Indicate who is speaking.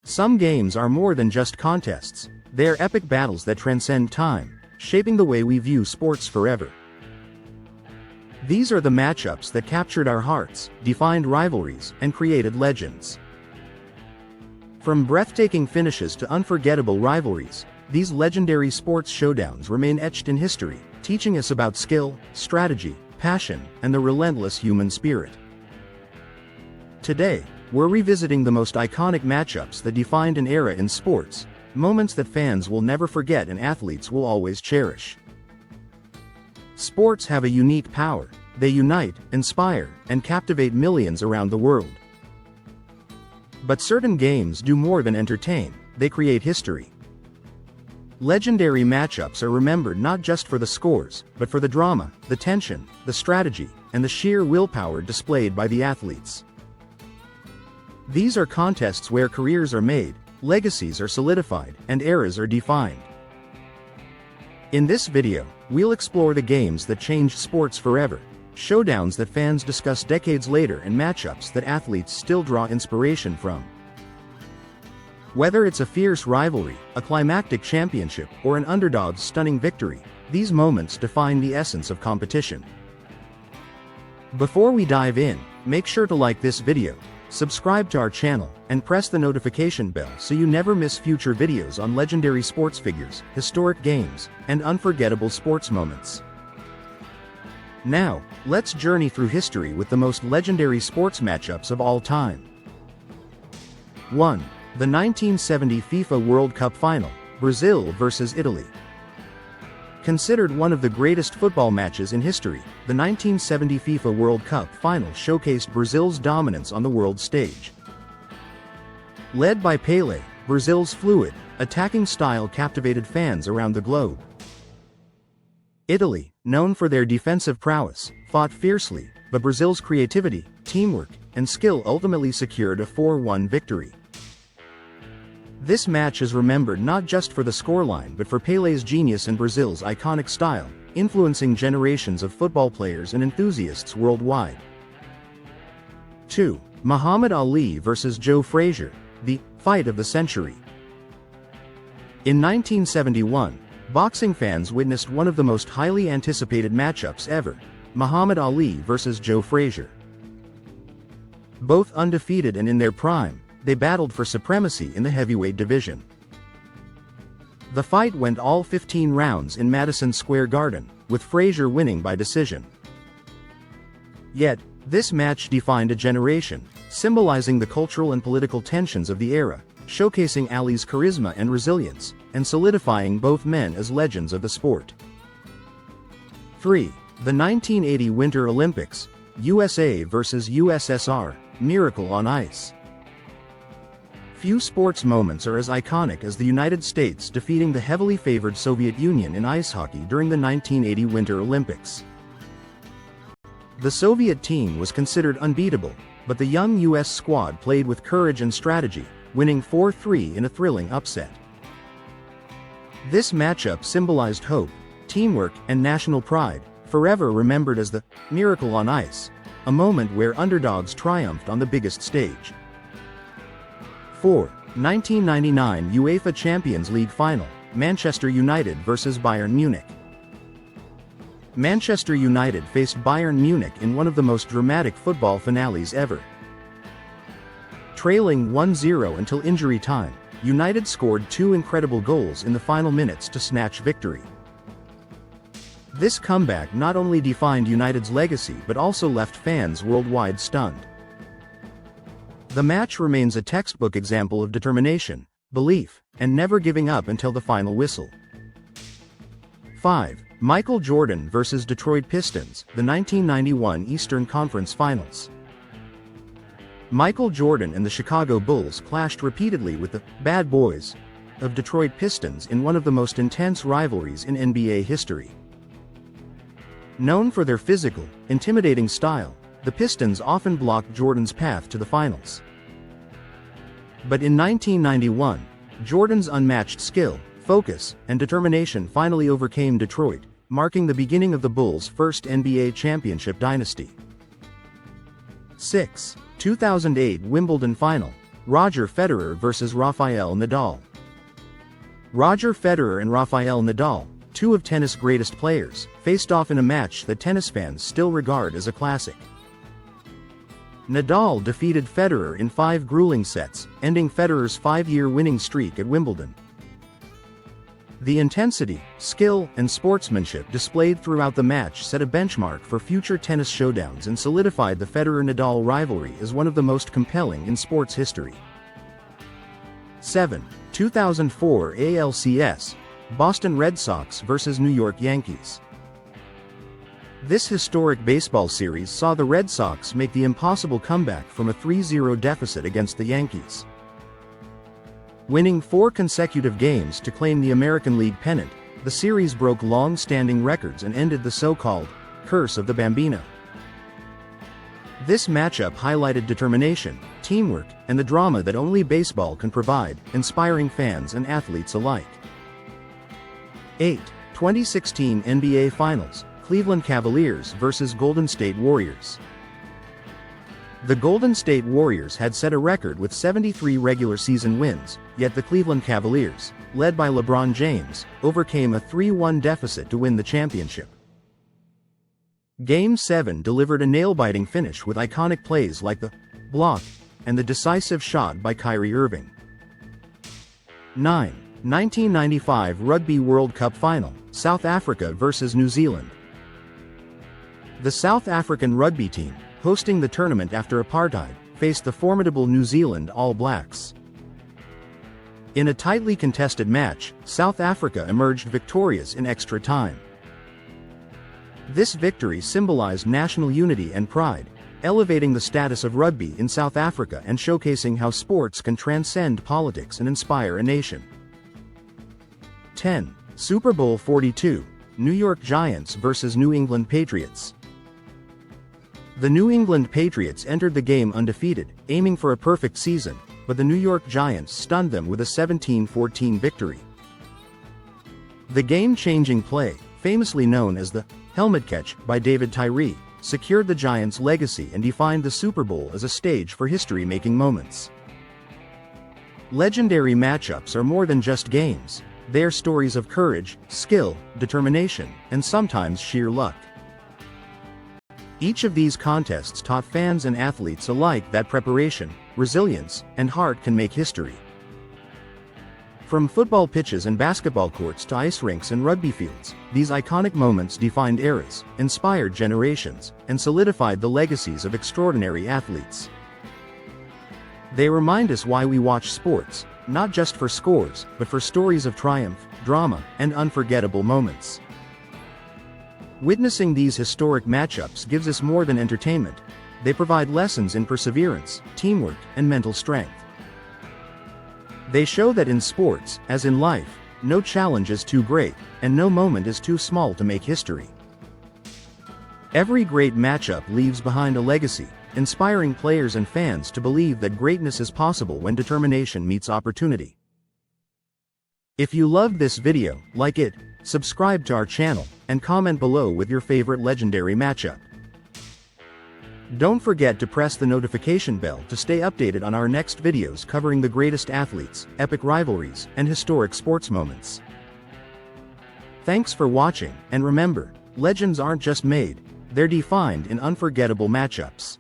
Speaker 1: Some games are more than just contests, they are epic battles that transcend time, shaping the way we view sports forever. These are the matchups that captured our hearts, defined rivalries, and created legends. From breathtaking finishes to unforgettable rivalries, these legendary sports showdowns remain etched in history, teaching us about skill, strategy, passion, and the relentless human spirit. Today, we're revisiting the most iconic matchups that defined an era in sports, moments that fans will never forget and athletes will always cherish. Sports have a unique power. They unite, inspire, and captivate millions around the world. But certain games do more than entertain, they create history. Legendary matchups are remembered not just for the scores, but for the drama, the tension, the strategy, and the sheer willpower displayed by the athletes. These are contests where careers are made, legacies are solidified, and eras are defined. In this video, we'll explore the games that changed sports forever, showdowns that fans discuss decades later, and matchups that athletes still draw inspiration from. Whether it's a fierce rivalry, a climactic championship, or an underdog's stunning victory, these moments define the essence of competition. Before we dive in, make sure to like this video, subscribe to our channel, and press the notification bell so you never miss future videos on legendary sports figures, historic games, and unforgettable sports moments. Now, let's journey through history with the most legendary sports matchups of all time. 1. The 1970 FIFA World Cup Final, Brazil vs. Italy. Considered one of the greatest football matches in history, the 1970 FIFA World Cup Final showcased Brazil's dominance on the world stage. Led by Pelé, Brazil's fluid, attacking style captivated fans around the globe. Italy, known for their defensive prowess, fought fiercely, but Brazil's creativity, teamwork, and skill ultimately secured a 4-1 victory. This match is remembered not just for the scoreline but for Pelé's genius and Brazil's iconic style, influencing generations of football players and enthusiasts worldwide. 2. Muhammad Ali vs. Joe Frazier, the fight of the century. In 1971, boxing fans witnessed one of the most highly anticipated matchups ever, Muhammad Ali vs. Joe Frazier. Both undefeated and in their prime, they battled for supremacy in the heavyweight division. The fight went all 15 rounds in Madison Square Garden, with Frazier winning by decision. Yet, this match defined a generation, symbolizing the cultural and political tensions of the era, showcasing Ali's charisma and resilience, and solidifying both men as legends of the sport. 3. The 1980 Winter Olympics, USA vs. USSR, Miracle on Ice. Few sports moments are as iconic as the United States defeating the heavily favored Soviet Union in ice hockey during the 1980 Winter Olympics. The Soviet team was considered unbeatable, but the young U.S. squad played with courage and strategy, winning 4-3 in a thrilling upset. This matchup symbolized hope, teamwork, and national pride, forever remembered as the Miracle on Ice, a moment where underdogs triumphed on the biggest stage. 4. 1999 UEFA Champions League Final, Manchester United vs. Bayern Munich. Manchester United faced Bayern Munich in one of the most dramatic football finales ever. Trailing 1-0 until injury time, United scored 2 incredible goals in the final minutes to snatch victory. This comeback not only defined United's legacy but also left fans worldwide stunned. The match remains a textbook example of determination, belief, and never giving up until the final whistle. 5. Michael Jordan vs. Detroit Pistons, the 1991 Eastern Conference Finals. Michael Jordan and the Chicago Bulls clashed repeatedly with the "Bad Boys" of Detroit Pistons in one of the most intense rivalries in NBA history. Known for their physical, intimidating style, the Pistons often blocked Jordan's path to the finals. But in 1991, Jordan's unmatched skill, focus, and determination finally overcame Detroit, marking the beginning of the Bulls' first NBA championship dynasty. 6. 2008 Wimbledon Final, Roger Federer vs. Rafael Nadal. Roger Federer and Rafael Nadal, two of tennis' greatest players, faced off in a match that tennis fans still regard as a classic. Nadal defeated Federer in 5 grueling sets, ending Federer's 5-year winning streak at Wimbledon. The intensity, skill, and sportsmanship displayed throughout the match set a benchmark for future tennis showdowns and solidified the Federer-Nadal rivalry as one of the most compelling in sports history. 7. 2004 ALCS, Boston Red Sox vs. New York Yankees. This historic baseball series saw the Red Sox make the impossible comeback from a 3-0 deficit against the Yankees. Winning 4 consecutive games to claim the American League pennant, the series broke long-standing records and ended the so-called curse of the Bambino. This matchup highlighted determination, teamwork, and the drama that only baseball can provide, inspiring fans and athletes alike. 8. 2016 NBA Finals, Cleveland Cavaliers vs. Golden State Warriors. The Golden State Warriors had set a record with 73 regular season wins, yet the Cleveland Cavaliers, led by LeBron James, overcame a 3-1 deficit to win the championship. Game 7 delivered a nail-biting finish with iconic plays like the block and the decisive shot by Kyrie Irving. 9. 1995 Rugby World Cup Final, South Africa vs. New Zealand. The South African rugby team, hosting the tournament after apartheid, faced the formidable New Zealand All Blacks. In a tightly contested match, South Africa emerged victorious in extra time. This victory symbolized national unity and pride, elevating the status of rugby in South Africa and showcasing how sports can transcend politics and inspire a nation. 10. Super Bowl 42, New York Giants vs. New England Patriots. The New England Patriots entered the game undefeated, aiming for a perfect season, but the New York Giants stunned them with a 17-14 victory. The game-changing play, famously known as the helmet catch by David Tyree, secured the Giants' legacy and defined the Super Bowl as a stage for history-making moments. Legendary matchups are more than just games. They are stories of courage, skill, determination, and sometimes sheer luck. Each of these contests taught fans and athletes alike that preparation, resilience, and heart can make history. From football pitches and basketball courts to ice rinks and rugby fields, these iconic moments defined eras, inspired generations, and solidified the legacies of extraordinary athletes. They remind us why we watch sports, not just for scores, but for stories of triumph, drama, and unforgettable moments. Witnessing these historic matchups gives us more than entertainment. They provide lessons in perseverance, teamwork, and mental strength. They show that in sports, as in life, no challenge is too great, and no moment is too small to make history. Every great matchup leaves behind a legacy, inspiring players and fans to believe that greatness is possible when determination meets opportunity. If you loved this video, like it, subscribe to our channel, and comment below with your favorite legendary matchup. Don't forget to press the notification bell to stay updated on our next videos covering the greatest athletes, epic rivalries, and historic sports moments. Thanks for watching, and remember, legends aren't just made, they're defined in unforgettable matchups.